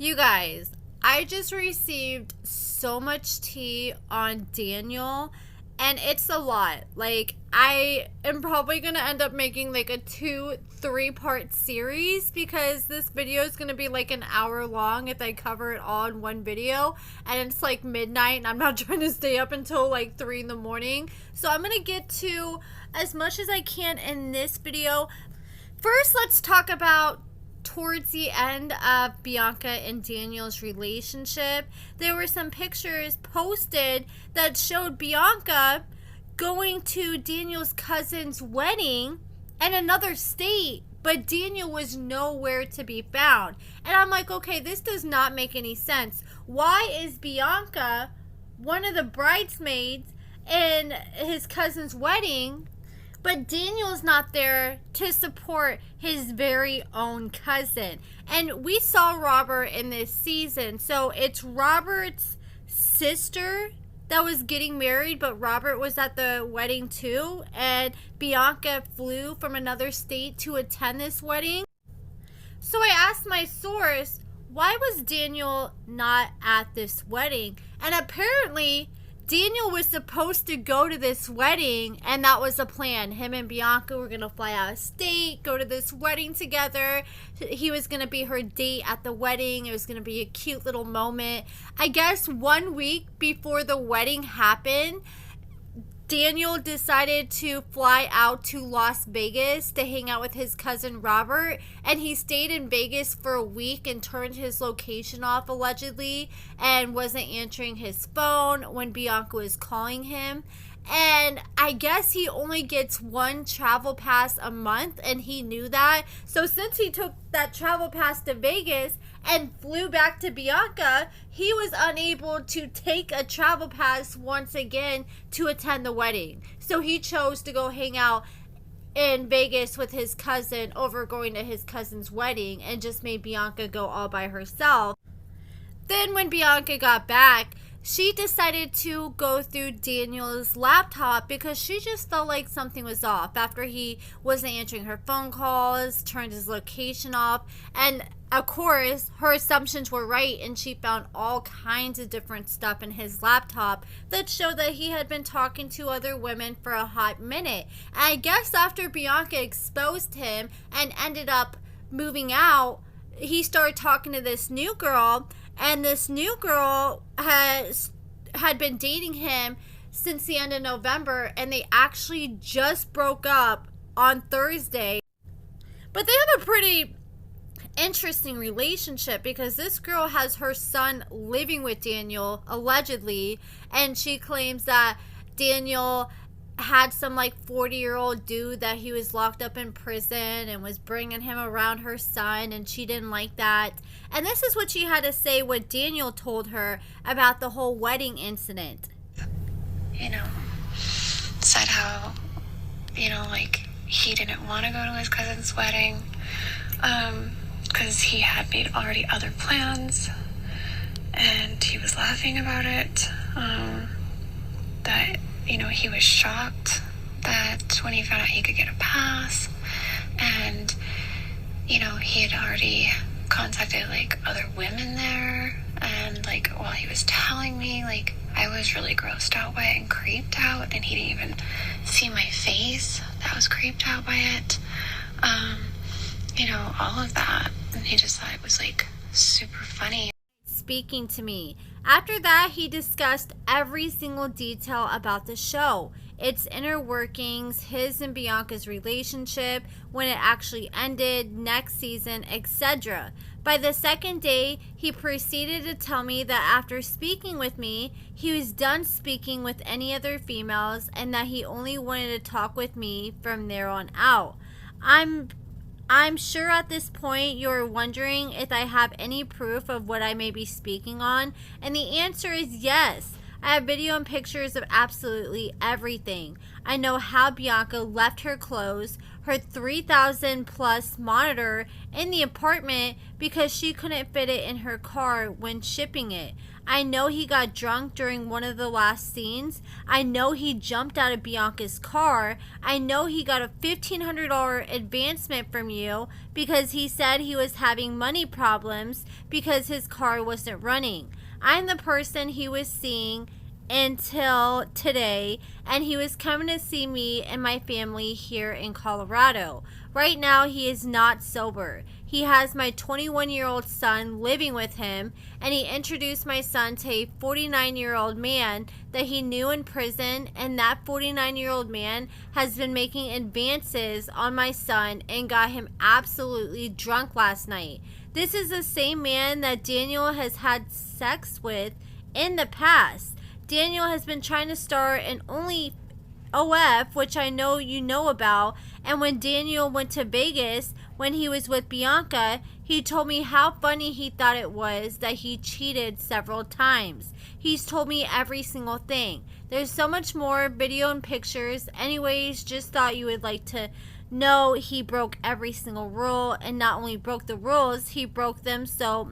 You guys, I just received so much tea on Daniel, and it's a lot. Like, I am probably going to end up making like a 2-3 part series because this video is going to be like an hour long if I cover it all in one video, and it's like midnight and I'm not trying to stay up until like 3 in the morning. So I'm going to get to as much as I can in this video. First, let's talk about towards the end of Bianca and Daniel's relationship. There were some pictures posted that showed Bianca going to Daniel's cousin's wedding in another state, but Daniel was nowhere to be found. And I'm like, okay, this does not make any sense. Why is Bianca one of the bridesmaids in his cousin's wedding, but Daniel's not there to support his very own cousin? And we saw Robert in this season. So it's Robert's sister that was getting married, but Robert was at the wedding too. And Bianca flew from another state to attend this wedding. So I asked my source, why was Daniel not at this wedding? And apparently Daniel was supposed to go to this wedding, and that was the plan. Him and Bianca were going to fly out of state, go to this wedding together. He was going to be her date at the wedding. It was going to be a cute little moment. I guess 1 week before the wedding happened, Daniel decided to fly out to Las Vegas to hang out with his cousin Robert, and he stayed in Vegas for a week and turned his location off allegedly and wasn't answering his phone when Bianca was calling him. And I guess he only gets one travel pass a month, and he knew that. So since he took that travel pass to Vegas and flew back to Bianca, he was unable to take a travel pass once again to attend the wedding. So he chose to go hang out in Vegas with his cousin over going to his cousin's wedding, and just made Bianca go all by herself. Then when Bianca got back, she decided to go through Daniel's laptop because she just felt like something was off after he wasn't answering her phone calls, turned his location off. And of course, her assumptions were right, and she found all kinds of different stuff in his laptop that showed that he had been talking to other women for a hot minute. And I guess after Bianca exposed him and ended up moving out, he started talking to this new girl. And this new girl had been dating him since the end of November, and they actually just broke up on Thursday. But they have a pretty interesting relationship because this girl has her son living with Daniel, allegedly, and she claims that Daniel had some like 40-year-old dude that he was locked up in prison and was bringing him around her son, and she didn't like that. And this is what she had to say, what Daniel told her about the whole wedding incident. Said how, like he didn't want to go to his cousin's wedding because he had made already other plans, and he was laughing about it. That he was shocked that when he found out he could get a pass, and he had already contacted like other women there, and like while he was telling me, like I was really grossed out by it and creeped out, and he didn't even see my face that was creeped out by it. All of that, and he just thought it was like super funny. Speaking to me. After that, he discussed every single detail about the show, its inner workings, his and Bianca's relationship, when it actually ended, next season, etc. By the second day, he proceeded to tell me that after speaking with me, he was done speaking with any other females, and that he only wanted to talk with me from there on out. I'm sure at this point you're wondering if I have any proof of what I may be speaking on, and the answer is yes. I have video and pictures of absolutely everything. I know how Bianca left her clothes, her 3,000 plus monitor in the apartment because she couldn't fit it in her car when shipping it. I know he got drunk during one of the last scenes. I know he jumped out of Bianca's car. I know he got a $1,500 advancement from you because he said he was having money problems because his car wasn't running. I'm the person he was seeing until today, and he was coming to see me and my family here in Colorado. Right now, he is not sober. He has my 21-year-old son living with him, and he introduced my son to a 49-year-old man that he knew in prison, and that 49-year-old man has been making advances on my son and got him absolutely drunk last night. This is the same man that Daniel has had sex with in the past. Daniel has been trying to start an OF, which I know you know about, and when Daniel went to Vegas, when he was with Bianca, he told me how funny he thought it was that he cheated several times. He's told me every single thing. There's so much more video and pictures. Anyways, just thought you would like to know he broke every single rule, and not only broke the rules, he broke them. So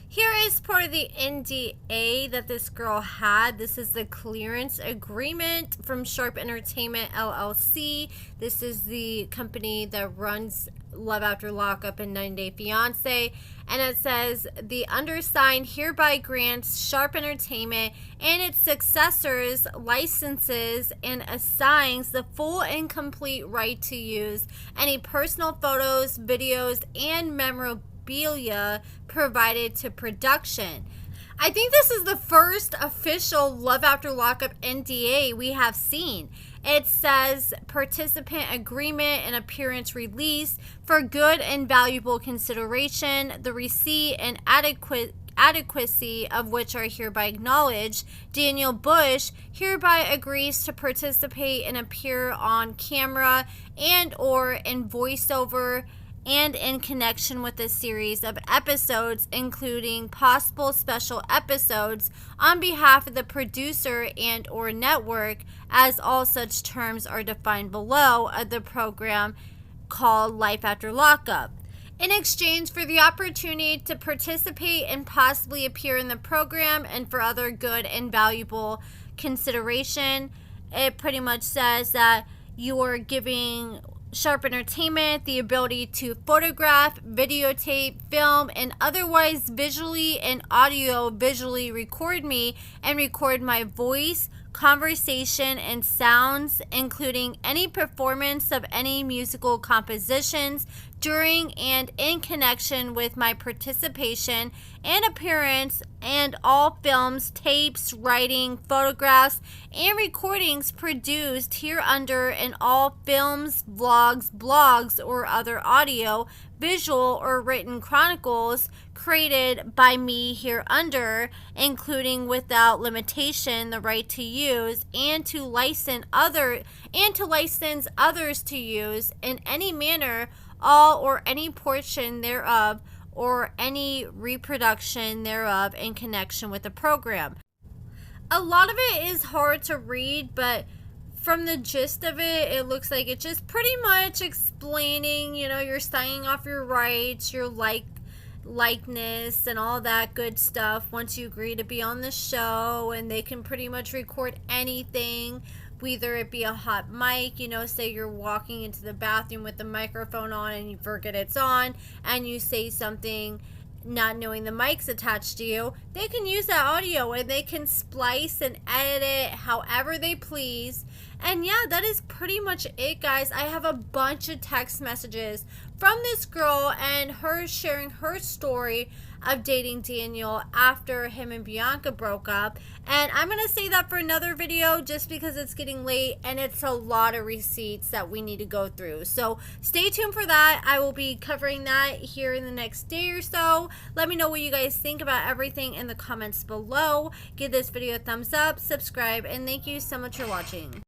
here is part of the NDA that this girl had. This is the clearance agreement from Sharp Entertainment LLC. This is the company that runs Love After Lockup and 90 Day Fiancé. And it says, the undersigned hereby grants Sharp Entertainment and its successors licenses and assigns the full and complete right to use any personal photos, videos, and memorabilia provided to production. I think this is the first official Love After Lockup NDA we have seen. It says participant agreement and appearance release for good and valuable consideration, the receipt and adequacy of which are hereby acknowledged. Daniel Bush hereby agrees to participate and appear on camera and or in voiceover and in connection with a series of episodes, including possible special episodes on behalf of the producer and or network, as all such terms are defined below of the program called Life After Lockup. In exchange for the opportunity to participate and possibly appear in the program and for other good and valuable consideration, it pretty much says that you are giving Sharp Entertainment the ability to photograph, videotape, film, and otherwise visually and audio visually record me and record my voice, conversation, and sounds, including any performance of any musical compositions during and in connection with my participation and appearance, and all films, tapes, writing, photographs, and recordings produced hereunder, and all films, vlogs, blogs, or other audio, visual, or written chronicles created by me hereunder, including without limitation the right to use and to license others to use in any manner all or any portion thereof or any reproduction thereof in connection with the program. A lot of it is hard to read, but from the gist of it, it looks like it's just pretty much explaining, you're signing off your rights, your likeness, and all that good stuff once you agree to be on the show, and they can pretty much record anything, whether it be a hot mic, say you're walking into the bathroom with the microphone on and you forget it's on, and you say something not knowing the mic's attached to you, they can use that audio and they can splice and edit it however they please. And yeah, that is pretty much it, guys. I have a bunch of text messages from this girl and her sharing her story of dating Daniel after him and Bianca broke up. And I'm going to save that for another video just because it's getting late and it's a lot of receipts that we need to go through. So stay tuned for that. I will be covering that here in the next day or so. Let me know what you guys think about everything in the comments below. Give this video a thumbs up, subscribe, and thank you so much for watching.